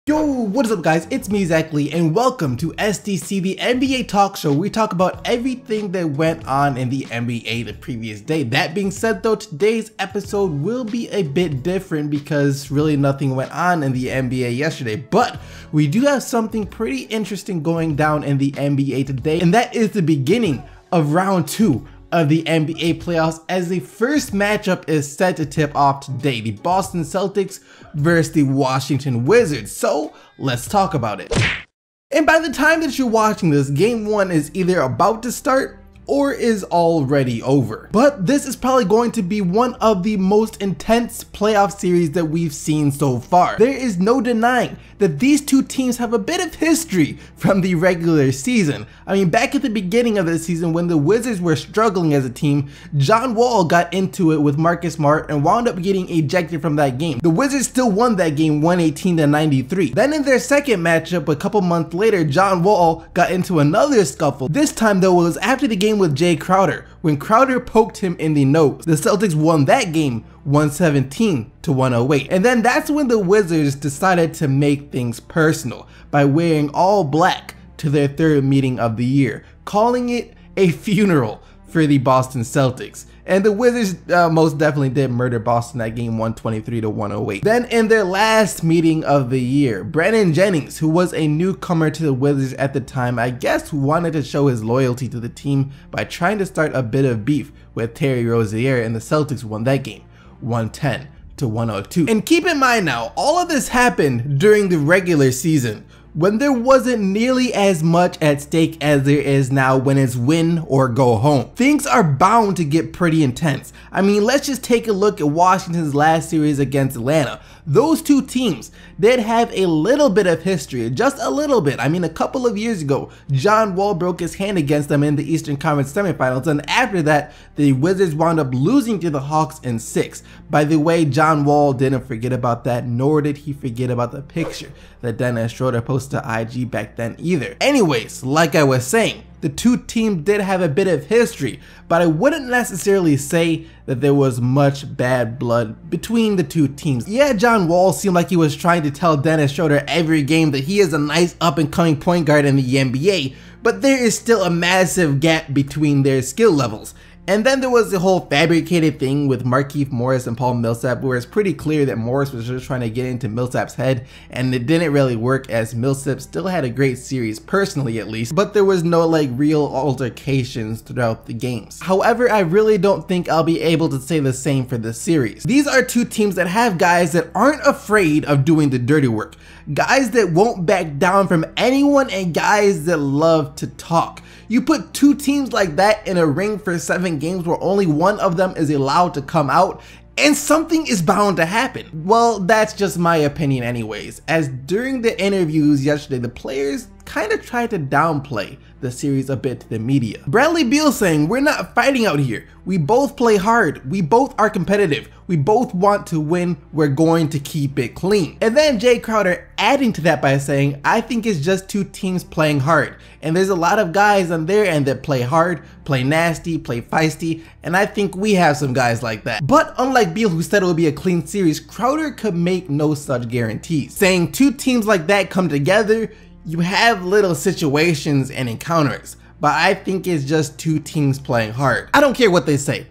Yo, what is up guys, it's me Zach Lee and welcome to SDC, the NBA talk show where we talk about everything that went on in the NBA the previous day. That being said though, today's episode will be a bit different because really nothing went on in the NBA yesterday, but we do have something pretty interesting going down in the NBA today, and that is the beginning of round 2 of the NBA playoffs as the first matchup is set to tip off today, the Boston Celtics versus the Washington Wizards. So let's talk about it. And by the time that you're watching this, game 1 is either about to start or is already over. But this is probably going to be one of the most intense playoff series that we've seen so far. There is no denying that these two teams have a bit of history from the regular season. I mean, back at the beginning of the season when the Wizards were struggling as a team, John Wall got into it with Marcus Smart and wound up getting ejected from that game. The Wizards still won that game 118-93. Then in their second matchup a couple months later, John Wall got into another scuffle. This time though, it was after the game with Jay Crowder, when Crowder poked him in the nose. The Celtics won that game 117-108. And then that's when the Wizards decided to make things personal by wearing all black to their third meeting of the year, calling it a funeral for the Boston Celtics. And the Wizards most definitely did murder Boston that game 123-108. Then in their last meeting of the year, Brandon Jennings, who was a newcomer to the Wizards at the time, I guess wanted to show his loyalty to the team by trying to start a bit of beef with Terry Rozier, and the Celtics won that game 110-102. And keep in mind now, all of this happened during the regular season, when there wasn't nearly as much at stake as there is now when it's win or go home. Things are bound to get pretty intense. I mean, let's just take a look at Washington's last series against Atlanta. Those two teams did have a little bit of history, just a little bit. I mean, a couple of years ago, John Wall broke his hand against them in the Eastern Conference semifinals, and after that, the Wizards wound up losing to the Hawks in 6. By the way, John Wall didn't forget about that, nor did he forget about the picture that Dennis Schroeder posted to IG back then either. Anyways, like I was saying, the two teams did have a bit of history, but I wouldn't necessarily say that there was much bad blood between the two teams. Yeah, John Wall seemed like he was trying to tell Dennis Schroeder every game that he is a nice up-and-coming point guard in the NBA, but there is still a massive gap between their skill levels. And then there was the whole fabricated thing with Markieff Morris and Paul Millsap, where it's pretty clear that Morris was just trying to get into Millsap's head, and it didn't really work as Millsap still had a great series, personally at least, but there was no like real altercations throughout the games. However, I really don't think I'll be able to say the same for this series. These are two teams that have guys that aren't afraid of doing the dirty work, guys that won't back down from anyone, and guys that love to talk. You put two teams like that in a ring for 7 games where only one of them is allowed to come out, and something is bound to happen. Well, that's just my opinion anyways, as during the interviews yesterday, the players kind of tried to downplay the series a bit to the media. Bradley Beal saying, "We're not fighting out here. We both play hard. We both are competitive. We both want to win. We're going to keep it clean." And then Jay Crowder adding to that by saying, "I think it's just two teams playing hard. And there's a lot of guys on their end that play hard, play nasty, play feisty, and I think we have some guys like that." But unlike Beal, who said it would be a clean series, Crowder could make no such guarantees, saying two teams like that come together, you have little situations and encounters, but I think it's just two teams playing hard. I don't care what they say.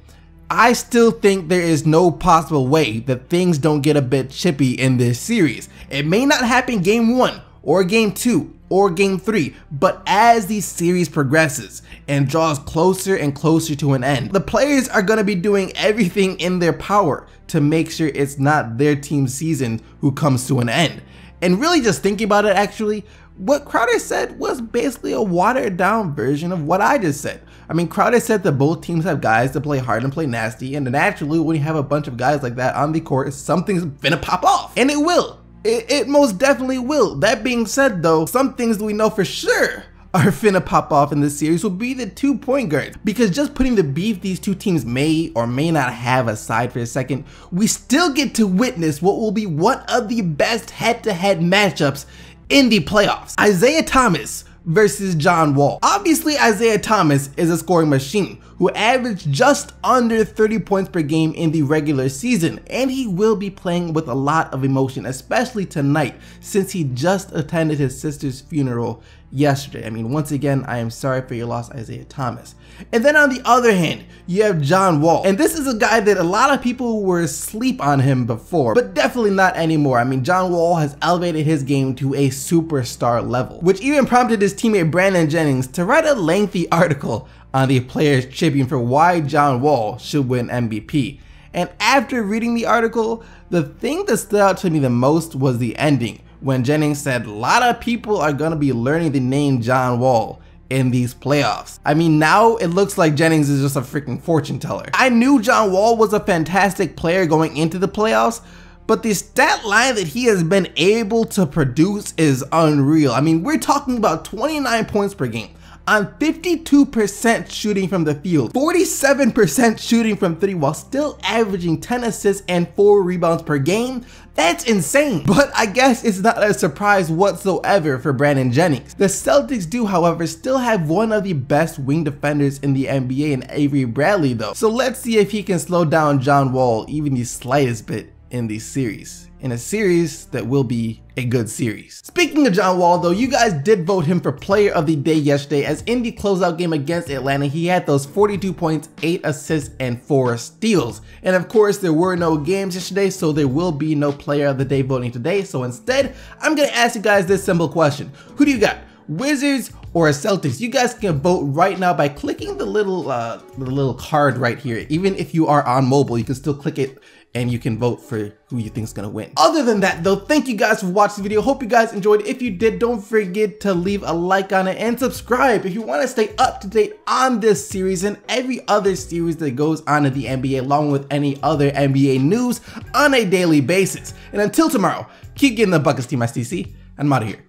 I still think there is no possible way that things don't get a bit chippy in this series. It may not happen game 1 or game 2 or game 3, but as the series progresses and draws closer and closer to an end, the players are going to be doing everything in their power to make sure it's not their team's season who comes to an end. And really just thinking about it, actually, what Crowder said was basically a watered down version of what I just said. I mean, Crowder said that both teams have guys that play hard and play nasty, and naturally when you have a bunch of guys like that on the court, something's gonna pop off. And it will. It most definitely will. That being said though, some things that we know for sure are finna pop off in this series will be the 2 point guards, because just putting the beef these two teams may or may not have aside for a second, we still get to witness what will be one of the best head-to-head matchups in the playoffs. Isaiah Thomas versus John Wall. Obviously, Isaiah Thomas is a scoring machine who averaged just under 30 points per game in the regular season, and he will be playing with a lot of emotion, especially tonight, since he just attended his sister's funeral yesterday. I mean, once again, I am sorry for your loss, Isaiah Thomas. And then on the other hand, you have John Wall. And this is a guy that a lot of people were asleep on him before, but definitely not anymore. I mean, John Wall has elevated his game to a superstar level, which even prompted his teammate Brandon Jennings to write a lengthy article on the Players Tribune for why John Wall should win MVP. And after reading the article, the thing that stood out to me the most was the ending, when Jennings said a lot of people are going to be learning the name John Wall in these playoffs. I mean, now it looks like Jennings is just a freaking fortune teller. I knew John Wall was a fantastic player going into the playoffs, but the stat line that he has been able to produce is unreal. I mean, we're talking about 29 points per game on 52% shooting from the field, 47% shooting from three, while still averaging 10 assists and 4 rebounds per game. That's insane. But I guess it's not a surprise whatsoever for Brandon Jennings. The Celtics do, however, still have one of the best wing defenders in the NBA in Avery Bradley though. So let's see if he can slow down John Wall even the slightest bit in this series. In a series that will be a good series. Speaking of John Wall though, you guys did vote him for player of the day yesterday, as in the closeout game against Atlanta, he had those 42 points, 8 assists, and 4 steals. And of course, there were no games yesterday, so there will be no player of the day voting today. So instead, I'm gonna ask you guys this simple question. Who do you got? Wizards or Celtics? You guys can vote right now by clicking the little card right here. Even if you are on mobile, you can still click it and you can vote for who you think is gonna win. Other than that though, thank you guys for watching the video. Hope you guys enjoyed. If you did, don't forget to leave a like on it and subscribe if you want to stay up to date on this series and every other series that goes on in the NBA, along with any other NBA news on a daily basis. And until tomorrow, keep getting the buckets, Team STC, and I'm out of here.